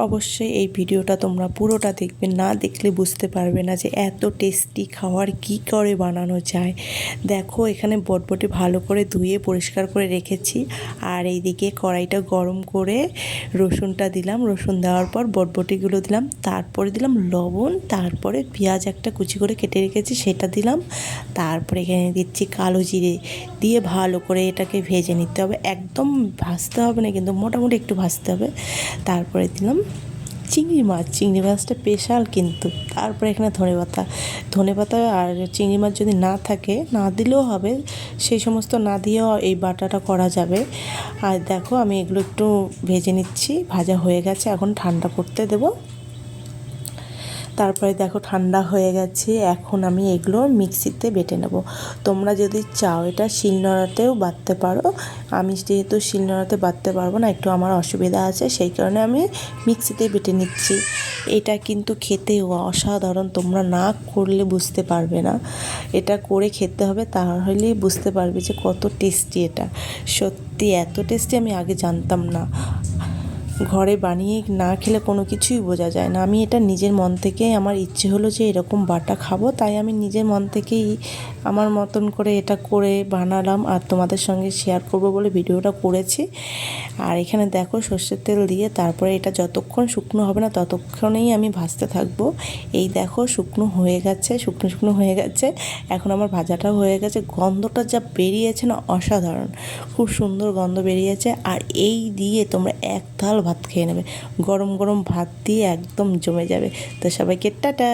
অবশ্যই এই ভিডিওটা তোমরা পুরোটা দেখবে, না দেখলে বুঝতে পারবে না যে এত টেস্টি খাবার কি করে বানানো যায়। দেখো এখানে বটবটি ভালো করে ধুয়ে পরিষ্কার করে রেখেছি, আর এইদিকে কড়াইটা গরম করে রসুনটা দিলাম। রসুন দেওয়ার পর বটবটিগুলো দিলাম, তারপরে দিলাম লবণ, তারপরে পেঁয়াজ একটা কুচি করে কেটে রেখেছি সেটা দিলাম, তারপরে এখানে দিচ্ছি কালো জিরে দিয়ে ভালো করে এটাকে ভেজে নিতে হবে। একদম ভাজতে হবে না কিন্তু, মোটামুটি একটু ভাজতে হবে। তারপরে দিলাম চিংড়ি মাছটা স্পেশাল কিন্তু। তারপরে এখানে ধনেপাতা আর চিংড়ি মাছ যদি না থাকে না দিলেও হবে, সেই সমস্ত না দিয়েও এই বাটাটা করা যাবে। আর দেখো আমি এগুলো একটু ভেজে নিচ্ছি, ভাজা হয়ে গেছে, এখন ঠান্ডা করতে দেবো। তারপরে দেখো ঠান্ডা হয়ে গেছে, এখন আমি এগুলো মিক্সিতে বেটে নেব। তোমরা যদি চাও এটা শিলনোড়াতেও বাটতে পারো, আমি যেহেতু শিলনোড়াতে বাটতে পারবো না, একটু আমার অসুবিধা আছে, সেই কারণে আমি মিক্সিতে বেটে নিচ্ছি। এটা কিন্তু খেতেও অসাধারণ, তোমরা না করলে বুঝতে পারবে না। এটা করে খেতে হবে, তাহলেই বুঝতে পারবে যে কত টেস্টি এটা। সত্যি এত টেস্টি আমি আগে জানতাম না। ঘরে বানিয়ে না খেলে কোনো কিছুই বোঝা যায় না। আমি এটা নিজের মন থেকেই, আমার ইচ্ছে হলো যে এরকম বাটা খাবো, তাই আমি নিজের মন থেকেই আমার মতন করে এটা করে বানালাম আর তোমাদের সঙ্গে শেয়ার করব বলে ভিডিওটা করেছি। আর এখানে দেখো সর্ষের তেল দিয়ে তারপরে এটা যতক্ষণ শুকনো হবে না ততক্ষণেই আমি ভাজতে থাকবো। এই দেখো শুকনো হয়ে গেছে, এখন আমার ভাজাটাও হয়ে গেছে। গন্ধটা যা বেরিয়েছে না, অসাধারণ, খুব সুন্দর গন্ধ বেরিয়েছে। আর এই দিয়ে তোমরা এক থাল ভাত খেয়ে নেবে, গরম গরম ভাত দিয়ে একদম জমে যাবে। তো সবাইকে টাটা।